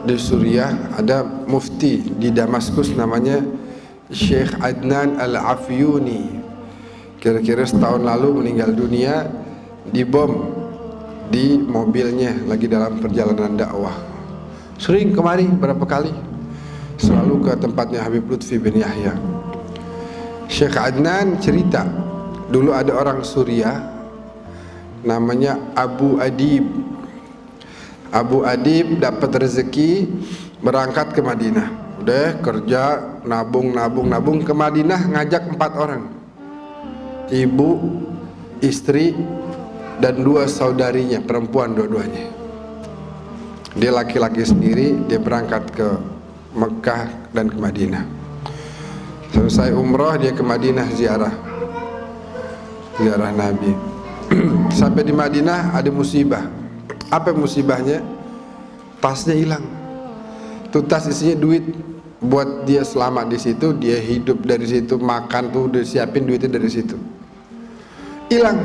Di Suriah ada mufti di Damaskus namanya Syekh Adnan Al-Afyuni. Kira-kira setahun lalu meninggal dunia dibom di mobilnya lagi dalam perjalanan dakwah. Sering kemari berapa kali, selalu ke tempatnya Habib Lutfi bin Yahya. Syekh Adnan cerita, dulu ada orang Suriah namanya Abu Adib. Abu Adib dapat rezeki berangkat ke Madinah. Udah kerja, nabung ke Madinah, ngajak 4 orang, ibu, istri, dan 2 saudarinya perempuan dua-duanya. Dia laki-laki sendiri, dia berangkat ke Mekah dan ke Madinah. Selesai umrah dia ke Madinah ziarah Nabi. Sampai di Madinah ada musibah. Apa musibahnya? Tasnya hilang. Tuh tas isinya duit buat dia selamat di situ, dia hidup dari situ, makan tuh udah siapin duitnya dari situ. Hilang.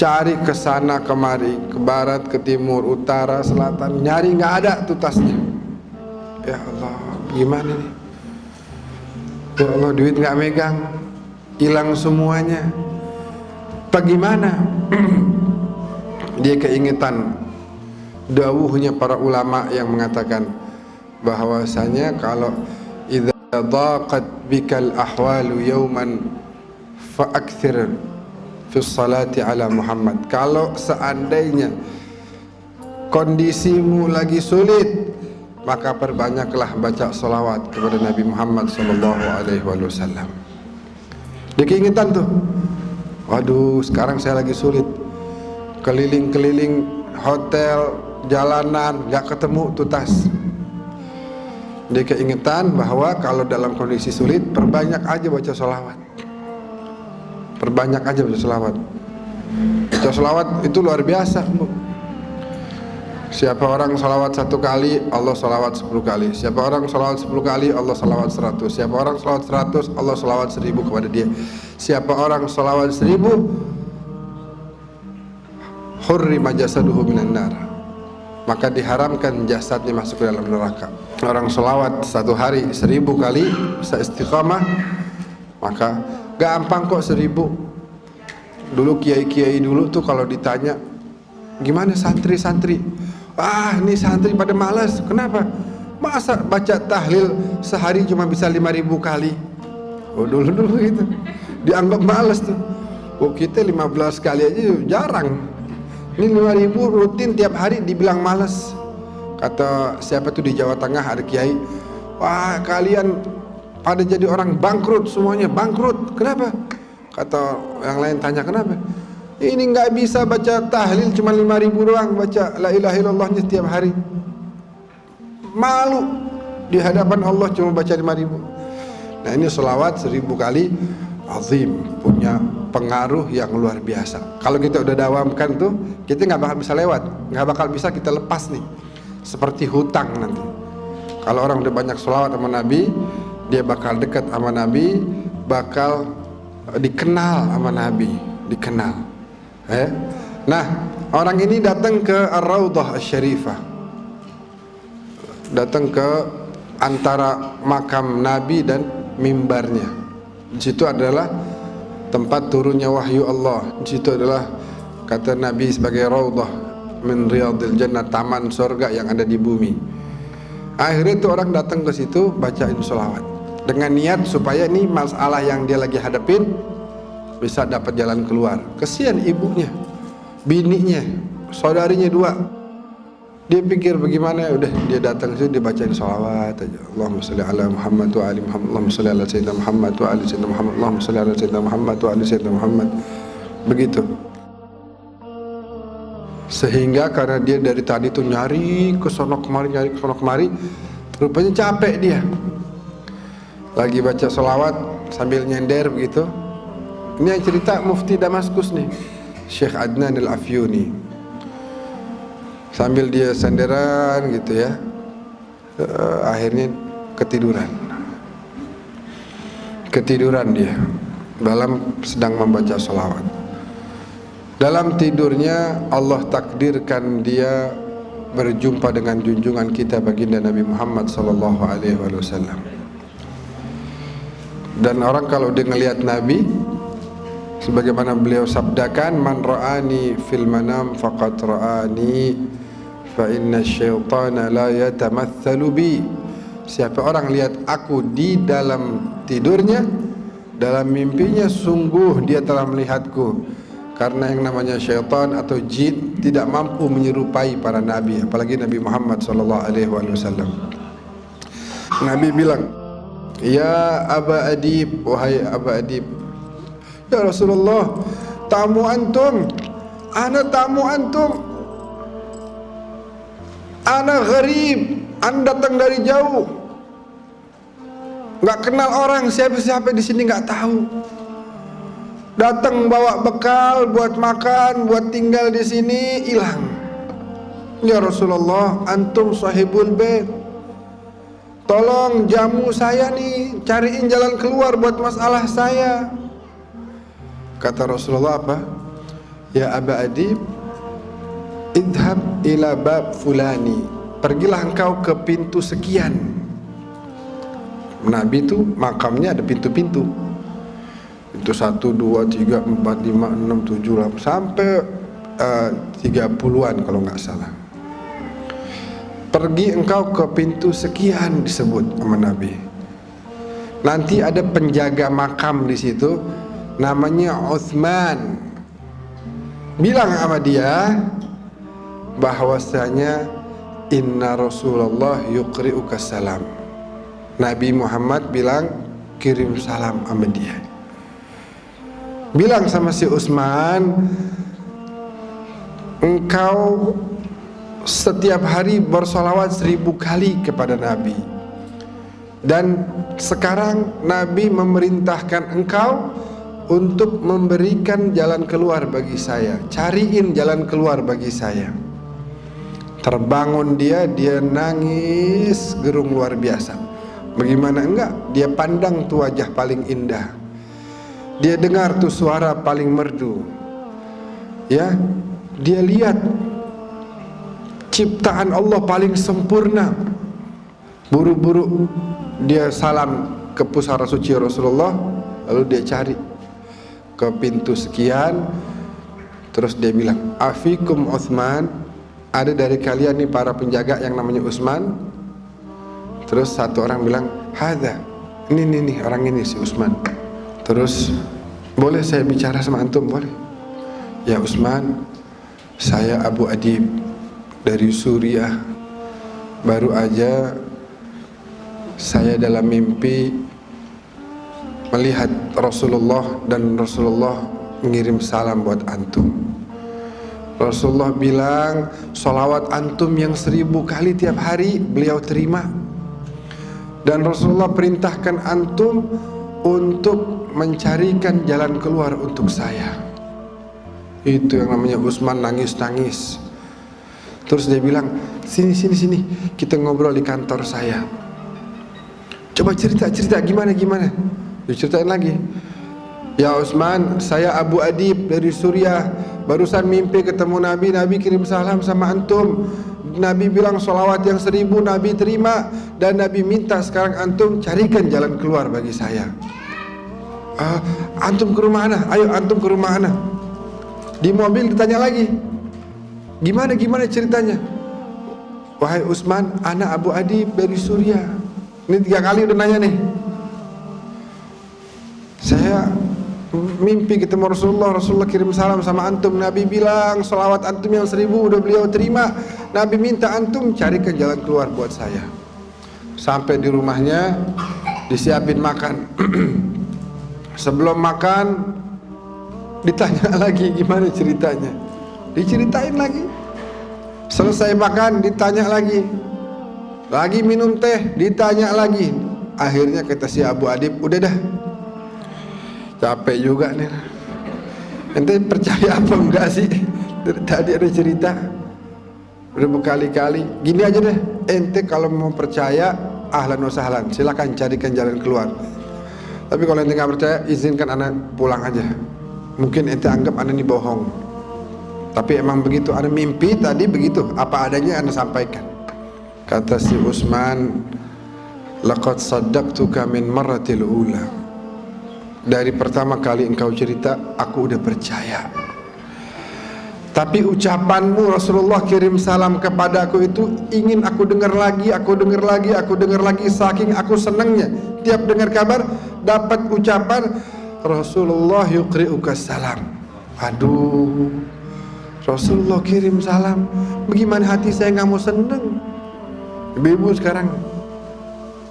Cari ke sana kemari, ke barat, ke timur, utara, selatan, nyari nggak ada tuh tasnya. Ya Allah, gimana nih? Ya Allah, duit nggak megang, hilang semuanya. Bagaimana? Dia keingetan dawuhnya para ulama yang mengatakan bahwasanya kalau idza daqat bikal ahwalu yawman fa'akthir fi salati ala Muhammad. Kalau seandainya kondisimu lagi sulit, maka perbanyaklah baca salawat kepada Nabi Muhammad sallallahu alaihi wasallam. Dia keingetan tuh, waduh sekarang saya lagi sulit, keliling-keliling hotel, jalanan, gak ketemu tuh tas. Dia keingetan bahwa kalau dalam kondisi sulit, perbanyak aja baca sholawat. Perbanyak aja baca sholawat. Baca sholawat itu luar biasa, Bu. Siapa orang sholawat 1 kali, Allah sholawat 10 kali. Siapa orang sholawat 10 kali, Allah sholawat 100. Siapa orang sholawat 100, Allah sholawat 1000 kepada dia. Siapa orang sholawat 1000, hurrima jasaduhu minan nar, maka diharamkan jasadnya masuk ke dalam neraka. Orang selawat 1 hari 1000 kali bisa istiqamah, maka gampang kok 1000. Dulu kiai-kiai dulu tuh kalau ditanya gimana santri-santri, ini santri pada malas. Kenapa? Masa baca tahlil sehari cuma bisa 5000 kali? Oh dulu itu dianggap malas tuh. Oh kita 15 kali aja jarang. Ini 5000 rutin tiap hari dibilang malas. Kata siapa tuh di Jawa Tengah ada kiai, wah kalian pada jadi orang bangkrut semuanya, bangkrut. Kenapa? Kata yang lain tanya kenapa? Ini nggak bisa baca tahlil cuma 5000 doang, baca la ilaha illallahnya setiap hari. Malu di hadapan Allah cuma baca 5000. Nah ini selawat 1000 kali azim, punya pengaruh yang luar biasa. Kalau kita udah dawamkan tuh, kita nggak bakal bisa lewat, nggak bakal bisa kita lepas nih. Seperti hutang nanti. Kalau orang udah banyak sholawat sama Nabi, dia bakal dekat sama Nabi, bakal dikenal sama Nabi, dikenal. Nah, orang ini datang ke Ar-Raudhah Asy-Syarifah, datang ke antara makam Nabi dan mimbarnya. Di situ adalah tempat turunnya wahyu Allah. Di situ adalah kata Nabi sebagai raudhah min riyadil jannah, taman surga yang ada di bumi. Akhirnya itu orang datang ke situ bacain sholawat dengan niat supaya ini masalah yang dia lagi hadapin bisa dapat jalan keluar. Kesian ibunya, bininya, saudarinya 2. Dia pikir bagaimana, udah dia datang situ dia bacain sholawat aja. Allahumma sholli ala Muhammad wa ali Muhammad. Allahumma sholli ala sayyidina Muhammad wa ali sayyidina Muhammad. Allahumma sholli ala sayyidina Muhammad wa ali sayyidina Muhammad. Begitu. Sehingga karena dia dari tadi tuh nyari ke sono kemari, rupanya capek dia. Lagi baca sholawat sambil nyender begitu. Ini yang cerita mufti Damaskus nih, Syekh Adnan Al-Afyuni. Sambil dia senderan gitu ya, akhirnya ketiduran dia dalam sedang membaca sholawat. Dalam tidurnya Allah takdirkan dia berjumpa dengan junjungan kita baginda Nabi Muhammad sallallahu alaihi wasallam. Dan orang kalau dia ngelihat Nabi, sebagaimana beliau sabdakan, man ra'ani fil manam faqad ra'ani fa inna syaitana la yatamatsalu bi. Siapa orang lihat aku di dalam tidurnya, dalam mimpinya, sungguh dia telah melihatku. Karena yang namanya syaitan atau jin tidak mampu menyerupai para nabi, apalagi Nabi Muhammad sallallahu alaihi wasallam. Nabi bilang, "Ya Aba Adib, wahai Aba Adib, ya Rasulullah, tamu antum, ana tamu antum, ana gharib, anda datang dari jauh, nggak kenal orang, siapa-siapa di sini nggak tahu. Datang bawa bekal buat makan, buat tinggal di sini, hilang. Ya Rasulullah, antum sahibul bait, tolong jamu saya nih, cariin jalan keluar buat masalah saya." Kata Rasulullah apa? "Ya Aba Adib, idhab ila bab fulani, pergilah engkau ke pintu sekian." Nabi itu makamnya ada pintu-pintu. Itu 1, 2, 3, 4, 5, 6, 7, 8 sampai 30-an kalau nggak salah. Pergi engkau ke pintu sekian, disebut sama Nabi. Nanti ada penjaga makam di situ, namanya Utsman. Bilang sama dia bahwasanya inna Rasulullah yuqri'uka salam. Nabi Muhammad bilang kirim salam sama dia. Bilang sama si Utsman, engkau setiap hari bersolawat 1000 kali kepada Nabi. Dan sekarang Nabi memerintahkan engkau untuk memberikan jalan keluar bagi saya. Cariin jalan keluar bagi saya. Terbangun dia nangis gerung luar biasa. Bagaimana enggak? Dia pandang tuh wajah paling indah. Dia dengar tuh suara paling merdu. Ya, dia lihat ciptaan Allah paling sempurna. Buru-buru dia salam ke pusara suci Rasulullah, lalu dia cari ke pintu sekian, terus dia bilang, "Afikum Utsman, ada dari kalian nih para penjaga yang namanya Utsman?" Terus satu orang bilang, "Hadza, ini orang ini si Utsman." Terus, "Boleh saya bicara sama antum?" "Boleh." "Ya Utsman, saya Abu Adib dari Suriah. Baru aja saya dalam mimpi melihat Rasulullah dan Rasulullah mengirim salam buat antum. Rasulullah bilang sholawat antum yang 1000 kali tiap hari beliau terima. Dan Rasulullah perintahkan antum untuk mencarikan jalan keluar untuk saya." Itu yang namanya Utsman nangis-nangis. Terus dia bilang, sini, kita ngobrol di kantor saya. Coba cerita gimana? Diceritain lagi. "Ya Utsman, saya Abu Adib dari Suriah. Barusan mimpi ketemu Nabi kirim salam sama antum. Nabi bilang sholawat yang 1000 Nabi terima, dan Nabi minta sekarang antum carikan jalan keluar bagi saya." "Antum ke rumah ana? Ayo antum ke rumah ana." Di mobil ditanya lagi, Gimana ceritanya?" "Wahai Utsman, ana Abu Adib dari Suriah." Ini 3 kali udah nanya nih. "Saya mimpi ketemu Rasulullah kirim salam sama antum. Nabi bilang sholawat antum yang 1000 udah beliau terima. Nabi minta antum carikan jalan keluar buat saya." Sampai di rumahnya disiapin makan. Sebelum makan ditanya lagi gimana ceritanya. Diceritain lagi. Selesai makan ditanya lagi. Lagi minum teh ditanya lagi. Akhirnya kata si Abu Adib, "Udah dah, capek juga nih. Ente percaya apa enggak sih? Tadi ada cerita udah berkali-kali. Gini aja deh, ente kalau mau percaya ahlan wa sahlan, silakan carikan jalan keluar. Tapi kalau ente nggak percaya, izinkan anak pulang aja. Mungkin ente anggap anak ini bohong." Tapi emang begitu, ana mimpi tadi begitu, apa adanya ana sampaikan. Kata si Utsman, laqad saddaqtuka min marratil ula. Dari pertama kali engkau cerita, aku udah percaya. Tapi ucapanmu Rasulullah kirim salam kepadaku itu ingin aku dengar lagi, aku dengar lagi, aku dengar lagi, saking aku senangnya. Tiap dengar kabar dapat ucapan Rasulullah yuqri'uka salam. Aduh, Rasulullah kirim salam, bagaimana hati saya nggak mau seneng. Ibu-ibu sekarang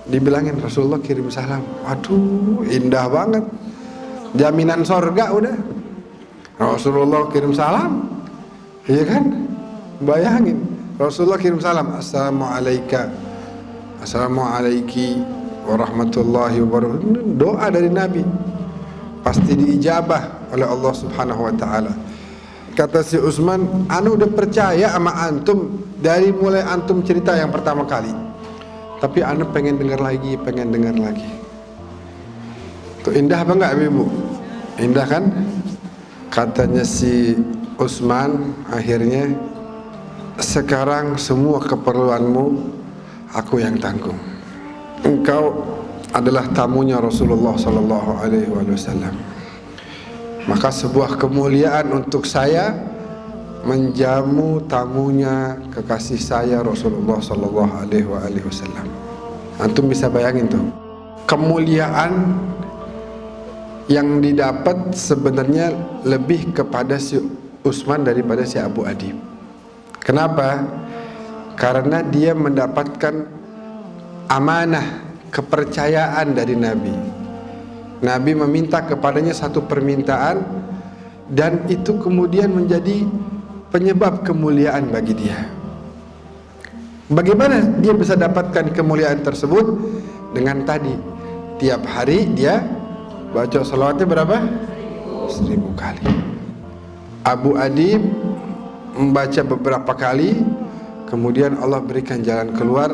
dibilangin Rasulullah kirim salam, waduh indah banget, jaminan sorga udah. Rasulullah kirim salam, iya kan? Bayangin Rasulullah kirim salam, assalamualaikum, assalamualaikum warahmatullahi wabarakatuh. Doa dari Nabi pasti diijabah oleh Allah Subhanahu wa taala. Kata si Utsman, anu udah percaya sama antum dari mulai antum cerita yang pertama kali. Tapi anu pengen dengar lagi, pengen dengar lagi. Tuh indah apa enggak Ibu? Indah kan? Katanya si Utsman akhirnya, sekarang semua keperluanmu aku yang tanggung. Engkau adalah tamunya Rasulullah sallallahu alaihi wasallam. Maka sebuah kemuliaan untuk saya menjamu tamunya kekasih saya Rasulullah sallallahu alaihi wasallam. Antum bisa bayangin tuh, kemuliaan yang didapat sebenarnya lebih kepada si Utsman daripada si Abu Adib. Kenapa? Karena dia mendapatkan amanah, kepercayaan dari Nabi. Nabi meminta kepadanya satu permintaan, dan itu kemudian menjadi penyebab kemuliaan bagi dia. Bagaimana dia bisa dapatkan kemuliaan tersebut? Dengan tadi, tiap hari dia baca salawatnya berapa? 1000 kali. Abu Adib membaca beberapa kali, kemudian Allah berikan jalan keluar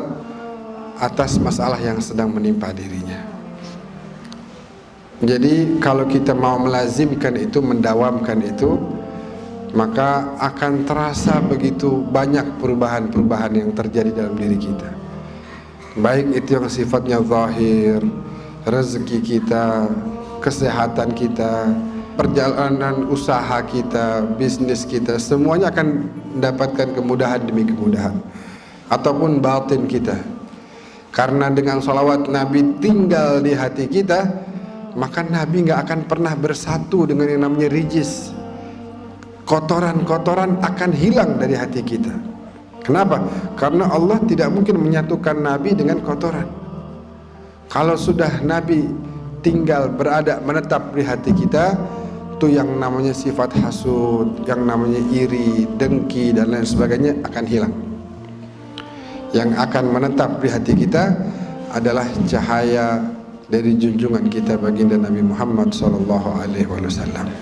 atas masalah yang sedang menimpa dirinya. Jadi kalau kita mau melazimkan itu, mendawamkan itu, maka akan terasa begitu banyak perubahan-perubahan yang terjadi dalam diri kita. Baik itu yang sifatnya zahir, rezeki kita, kesehatan kita, perjalanan usaha kita, bisnis kita, semuanya akan mendapatkan kemudahan demi kemudahan. Ataupun batin kita, karena dengan salawat Nabi tinggal di hati kita, maka Nabi nggak akan pernah bersatu dengan yang namanya rijis. Kotoran-kotoran akan hilang dari hati kita. Kenapa? Karena Allah tidak mungkin menyatukan Nabi dengan kotoran. Kalau sudah Nabi tinggal berada menetap di hati kita, itu yang namanya sifat hasud, yang namanya iri, dengki dan lain sebagainya akan hilang. Yang akan menetap di hati kita adalah cahaya dari junjungan kita baginda Nabi Muhammad sallallahu alaihi wasallam.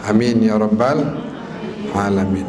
Amin ya rabbal alamin.